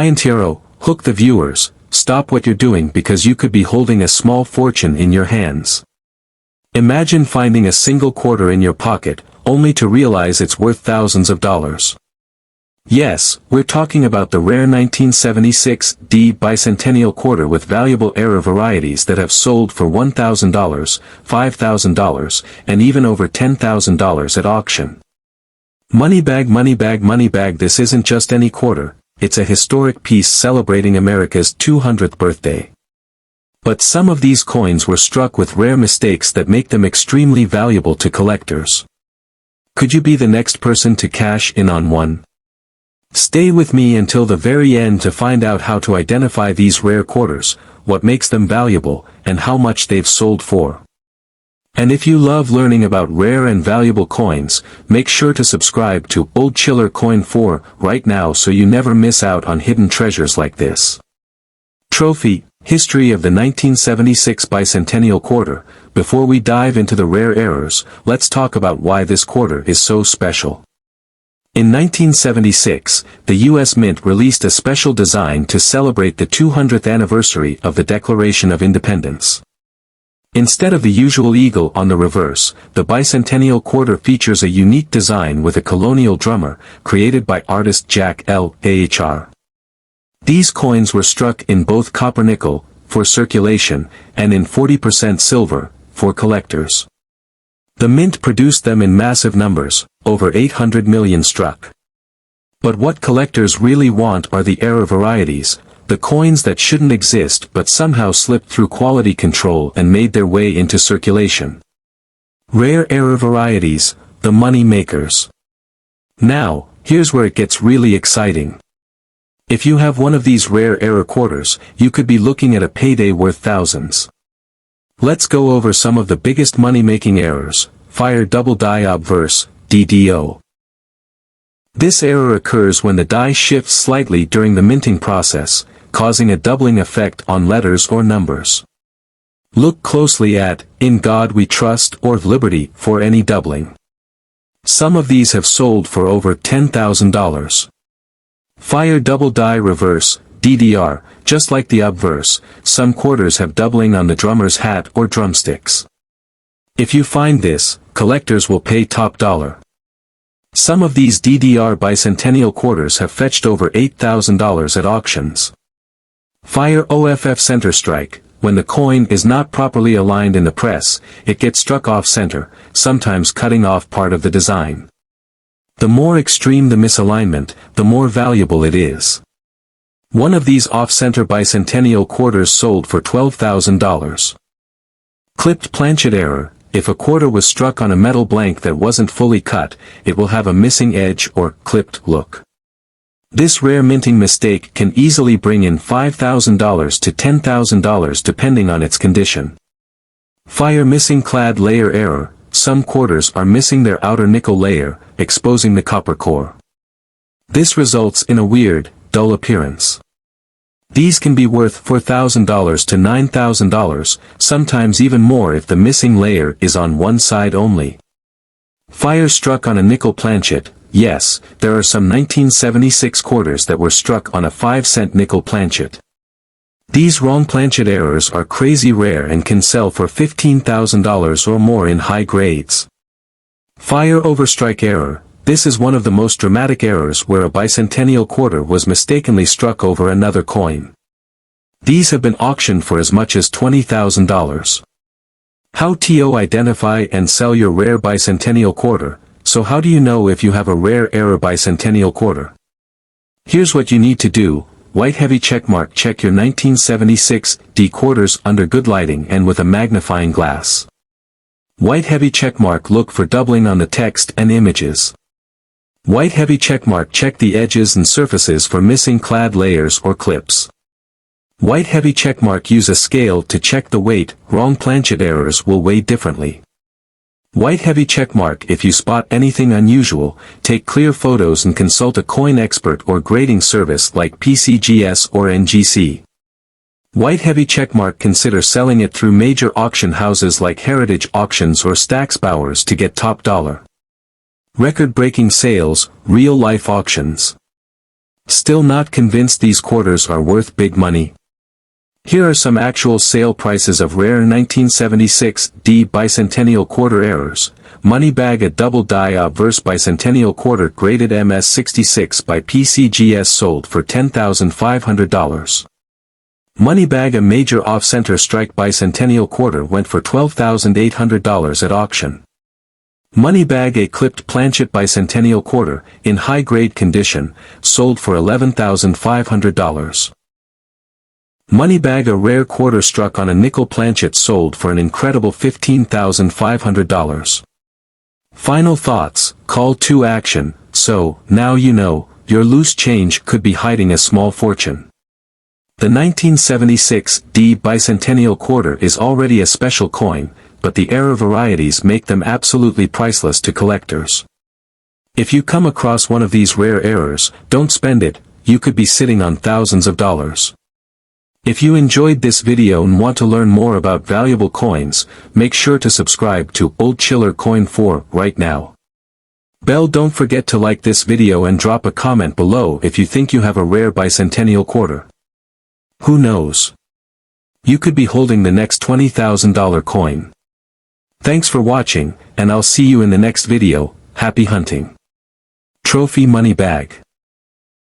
Bicentennial, hook the viewers, stop what you're doing because you could be holding a small fortune in your hands. Imagine finding a single quarter in your pocket, only to realize it's worth thousands of dollars. Yes, we're talking about the rare 1976 Bicentennial quarter with valuable error varieties that have sold for $1,000, $5,000, and even over $10,000 at auction. Money bag, money bag, money bag. This isn't just any quarter, it's a historic piece celebrating America's 200th birthday. But some of these coins were struck with rare mistakes that make them extremely valuable to collectors. Could you be the next person to cash in on one? Stay with me until the very end to find out how to identify these rare quarters, what makes them valuable, and how much they've sold for. And if you love learning about rare and valuable coins, make sure to subscribe to Old Chiller Coin 4 right now so you never miss out on hidden treasures like this. Trophy, history of the 1976 Bicentennial quarter. Before we dive into the rare errors, let's talk about why this quarter is so special. In 1976, the U.S. Mint released a special design to celebrate the 200th anniversary of the Declaration of Independence. Instead of the usual eagle on the reverse, the Bicentennial quarter features a unique design with a colonial drummer, created by artist Jack L. Ahr. These coins were struck in both copper-nickel, for circulation, and in 40% silver, for collectors. The Mint produced them in massive numbers, over 800 million struck. But what collectors really want are the error varieties, the coins that shouldn't exist but somehow slipped through quality control and made their way into circulation. Rare error varieties, the money makers. Now, here's where it gets really exciting. If you have one of these rare error quarters, you could be looking at a payday worth thousands. Let's go over some of the biggest money-making errors. Fire double die obverse, DDO. This error occurs when the die shifts slightly during the minting process, causing a doubling effect on letters or numbers. Look closely at "In God We Trust" or "Liberty" for any doubling. Some of these have sold for over $10,000. Fire double die reverse, DDR, just like the obverse, some quarters have doubling on the drummer's hat or drumsticks. If you find this, collectors will pay top dollar. Some of these DDR Bicentennial quarters have fetched over $8,000 at auctions. Fire OFF center strike, when the coin is not properly aligned in the press, it gets struck off center, sometimes cutting off part of the design. The more extreme the misalignment, the more valuable it is. One of these off-center Bicentennial quarters sold for $12,000. Clipped planchet error. If a quarter was struck on a metal blank that wasn't fully cut, it will have a missing edge or clipped look. This rare minting mistake can easily bring in $5,000 to $10,000 depending on its condition. Fire missing clad layer error. Some quarters are missing their outer nickel layer, exposing the copper core. This results in a weird, dull appearance. These can be worth $4,000 to $9,000, sometimes even more if the missing layer is on one side only. Fire struck on a nickel planchet. Yes, there are some 1976 quarters that were struck on a 5-cent nickel planchet. These wrong planchet errors are crazy rare and can sell for $15,000 or more in high grades. Fire overstrike error. This is one of the most dramatic errors where a Bicentennial quarter was mistakenly struck over another coin. These have been auctioned for as much as $20,000. How to identify and sell your rare Bicentennial quarter. So how do you know if you have a rare error Bicentennial quarter? Here's what you need to do. White heavy checkmark. Check your 1976 D quarters under good lighting and with a magnifying glass. White heavy checkmark. Look for doubling on the text and images. White heavy checkmark. Check the edges and surfaces for missing clad layers or clips. White heavy checkmark. Use a scale to check the weight. Wrong planchet errors will weigh differently. White heavy checkmark. If you spot anything unusual, take clear photos and consult a coin expert or grading service like PCGS or NGC. White heavy checkmark. Consider selling it through major auction houses like Heritage Auctions or Stax Bowers to get top dollar. Record-breaking sales, real-life auctions. Still not convinced these quarters are worth big money? Here are some actual sale prices of rare 1976 D Bicentennial quarter errors. Money bag: a double die obverse Bicentennial quarter graded MS66 by PCGS sold for $10,500. Money bag: a major off-center strike Bicentennial quarter went for $12,800 at auction. Money bag: a clipped planchet Bicentennial quarter, in high-grade condition, sold for $11,500. Money bag: a rare quarter struck on a nickel planchet sold for an incredible $15,500. Final thoughts: call to action. So, now you know, your loose change could be hiding a small fortune. The 1976 D Bicentennial quarter is already a special coin, but the error varieties make them absolutely priceless to collectors. If you come across one of these rare errors, don't spend it, you could be sitting on thousands of dollars. If you enjoyed this video and want to learn more about valuable coins, make sure to subscribe to Old Chiller Coin 4 right now. Bell, don't forget to like this video and drop a comment below if you think you have a rare Bicentennial quarter. Who knows? You could be holding the next $20,000 coin. Thanks for watching, and I'll see you in the next video. Happy hunting. Trophy Money Bag.